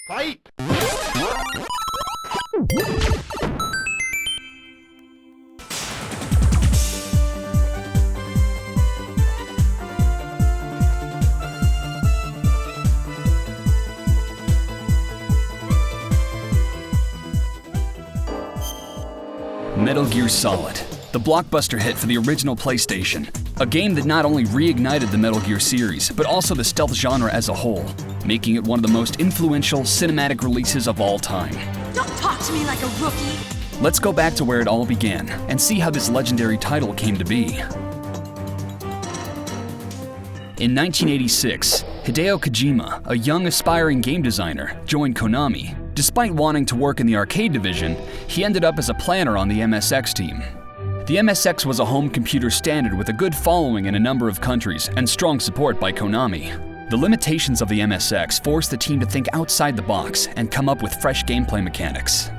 Fight! Metal Gear Solid, the blockbuster hit for the original PlayStation. A game that not only reignited the Metal Gear series, but also the stealth genre as a whole, making it one of the most influential cinematic releases of all time. Don't talk to me like a rookie! Let's go back to where it all began and see how this legendary title came to be. In 1986, Hideo Kojima, a young aspiring game designer, joined Konami. Despite wanting to work in the arcade division, he ended up as a planner on the MSX team. The MSX was a home computer standard with a good following in a number of countries and strong support by Konami. The limitations of the MSX forced the team to think outside the box and come up with fresh gameplay mechanics.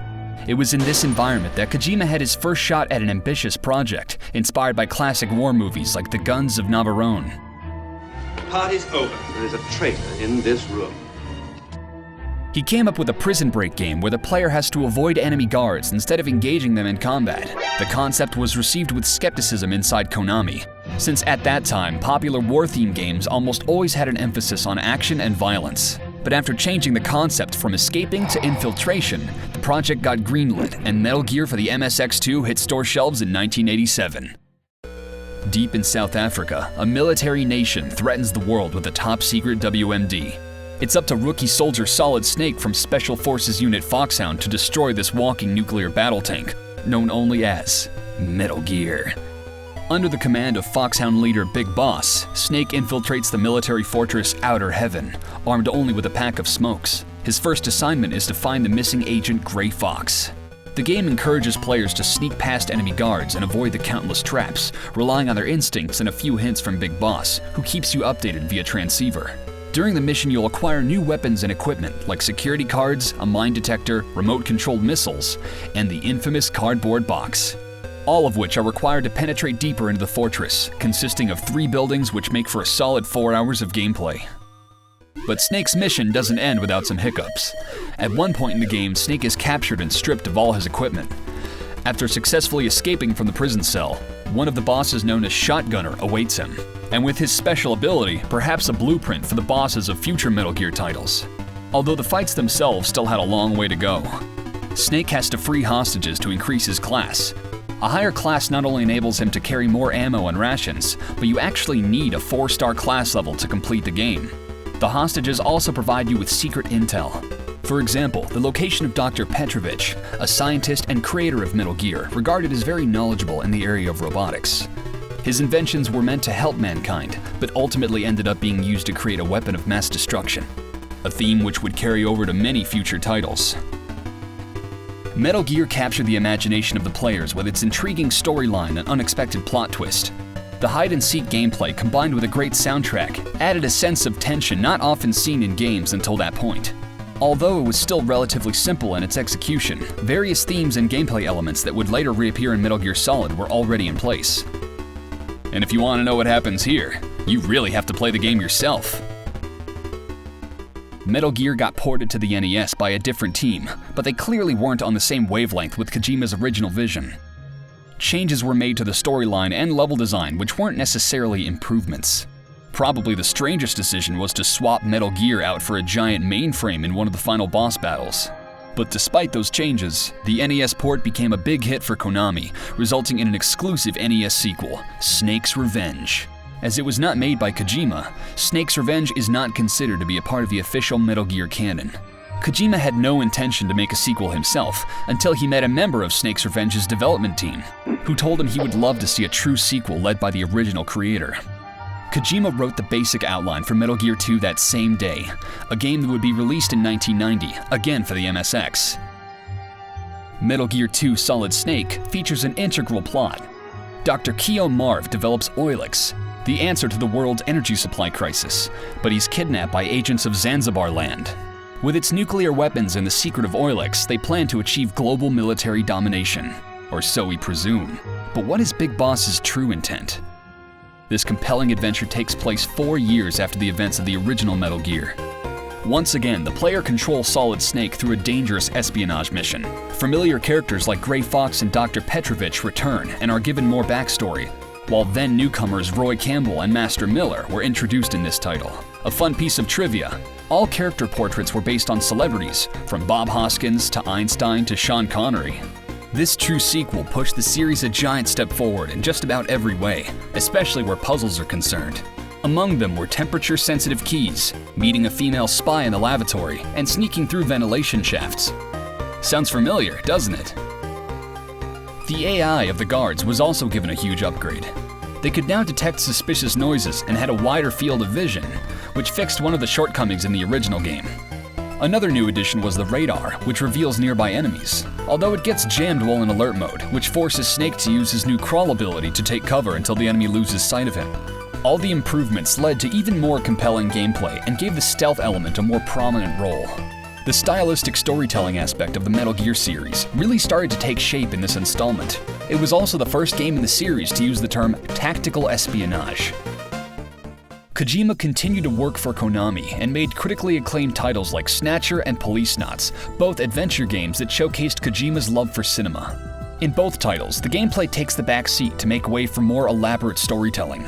It was in this environment that Kojima had his first shot at an ambitious project, inspired by classic war movies like The Guns of Navarone. The party's over. There is a traitor in this room. He came up with a prison break game where the player has to avoid enemy guards instead of engaging them in combat. The concept was received with skepticism inside Konami, since at that time, popular war-themed games almost always had an emphasis on action and violence. But after changing the concept from escaping to infiltration, the project got greenlit, and Metal Gear for the MSX2 hit store shelves in 1987. Deep in South Africa, a military nation threatens the world with a top-secret WMD. It's up to rookie soldier Solid Snake from Special Forces Unit Foxhound to destroy this walking nuclear battle tank, known only as Metal Gear. Under the command of Foxhound leader Big Boss, Snake infiltrates the military fortress Outer Heaven, armed only with a pack of smokes. His first assignment is to find the missing agent Gray Fox. The game encourages players to sneak past enemy guards and avoid the countless traps, relying on their instincts and a few hints from Big Boss, who keeps you updated via transceiver. During the mission, you'll acquire new weapons and equipment like security cards, a mine detector, remote-controlled missiles, and the infamous cardboard box. All of which are required to penetrate deeper into the fortress, consisting of 3 buildings which make for a solid 4 hours of gameplay. But Snake's mission doesn't end without some hiccups. At one point in the game, Snake is captured and stripped of all his equipment. After successfully escaping from the prison cell, one of the bosses known as Shotgunner awaits him, and with his special ability, perhaps a blueprint for the bosses of future Metal Gear titles. Although the fights themselves still had a long way to go. Snake has to free hostages to increase his class. A higher class not only enables him to carry more ammo and rations, but you actually need a 4-star class level to complete the game. The hostages also provide you with secret intel. For example, the location of Dr. Petrovich, a scientist and creator of Metal Gear, regarded as very knowledgeable in the area of robotics. His inventions were meant to help mankind, but ultimately ended up being used to create a weapon of mass destruction, a theme which would carry over to many future titles. Metal Gear captured the imagination of the players with its intriguing storyline and unexpected plot twist. The hide-and-seek gameplay combined with a great soundtrack added a sense of tension not often seen in games until that point. Although it was still relatively simple in its execution, various themes and gameplay elements that would later reappear in Metal Gear Solid were already in place. And if you want to know what happens here, you really have to play the game yourself. Metal Gear got ported to the NES by a different team, but they clearly weren't on the same wavelength with Kojima's original vision. Changes were made to the storyline and level design which weren't necessarily improvements. Probably the strangest decision was to swap Metal Gear out for a giant mainframe in one of the final boss battles. But despite those changes, the NES port became a big hit for Konami, resulting in an exclusive NES sequel, Snake's Revenge. As it was not made by Kojima, Snake's Revenge is not considered to be a part of the official Metal Gear canon. Kojima had no intention to make a sequel himself until he met a member of Snake's Revenge's development team, who told him he would love to see a true sequel led by the original creator. Kojima wrote the basic outline for Metal Gear 2 that same day, a game that would be released in 1990, again for the MSX. Metal Gear 2 Solid Snake features an integral plot. Dr. Keo Marv develops Oilix, the answer to the world's energy supply crisis, but he's kidnapped by agents of Zanzibar land. With its nuclear weapons and the secret of Oilix, they plan to achieve global military domination, or so we presume. But what is Big Boss's true intent? This compelling adventure takes place 4 years after the events of the original Metal Gear. Once again, the player controls Solid Snake through a dangerous espionage mission. Familiar characters like Gray Fox and Dr. Petrovich return and are given more backstory, while then newcomers Roy Campbell and Master Miller were introduced in this title. A fun piece of trivia: all character portraits were based on celebrities, from Bob Hoskins to Einstein to Sean Connery. This true sequel pushed the series a giant step forward in just about every way, especially where puzzles are concerned. Among them were temperature-sensitive keys, meeting a female spy in the lavatory, and sneaking through ventilation shafts. Sounds familiar, doesn't it? The AI of the guards was also given a huge upgrade. They could now detect suspicious noises and had a wider field of vision, which fixed one of the shortcomings in the original game. Another new addition was the radar, which reveals nearby enemies, although it gets jammed while in alert mode, which forces Snake to use his new crawl ability to take cover until the enemy loses sight of him. All the improvements led to even more compelling gameplay and gave the stealth element a more prominent role. The stylistic storytelling aspect of the Metal Gear series really started to take shape in this installment. It was also the first game in the series to use the term tactical espionage. Kojima continued to work for Konami and made critically acclaimed titles like Snatcher and Policenauts, both adventure games that showcased Kojima's love for cinema. In both titles, the gameplay takes the back seat to make way for more elaborate storytelling.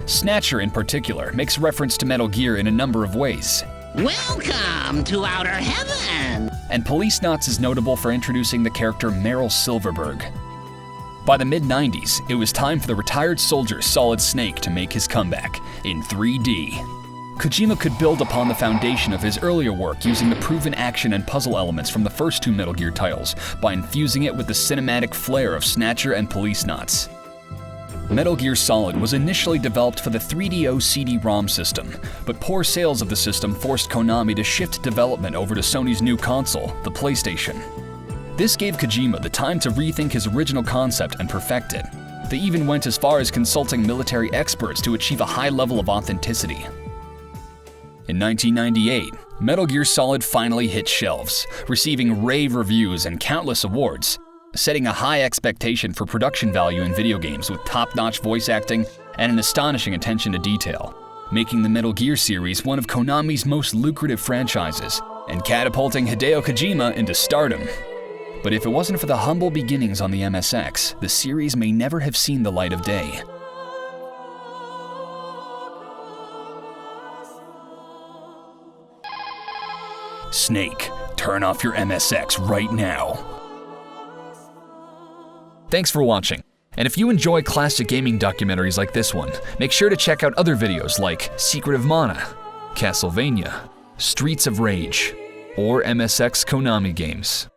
Snatcher in particular makes reference to Metal Gear in a number of ways. Welcome to Outer Heaven! And Policenauts is notable for introducing the character Meryl Silverberg. By the mid-90s, it was time for the retired soldier Solid Snake to make his comeback in 3D. Kojima could build upon the foundation of his earlier work using the proven action and puzzle elements from the first two Metal Gear titles by infusing it with the cinematic flair of Snatcher and Policenauts. Metal Gear Solid was initially developed for the 3DO CD-ROM system, but poor sales of the system forced Konami to shift development over to Sony's new console, the PlayStation. This gave Kojima the time to rethink his original concept and perfect it. They even went as far as consulting military experts to achieve a high level of authenticity. In 1998, Metal Gear Solid finally hit shelves, receiving rave reviews and countless awards, setting a high expectation for production value in video games with top-notch voice acting and an astonishing attention to detail, making the Metal Gear series one of Konami's most lucrative franchises and catapulting Hideo Kojima into stardom. But if it wasn't for the humble beginnings on the MSX, the series may never have seen the light of day. Snake, turn off your MSX right now. Thanks for watching. And if you enjoy classic gaming documentaries like this one, make sure to check out other videos like Secret of Mana, Castlevania, Streets of Rage, or MSX Konami games.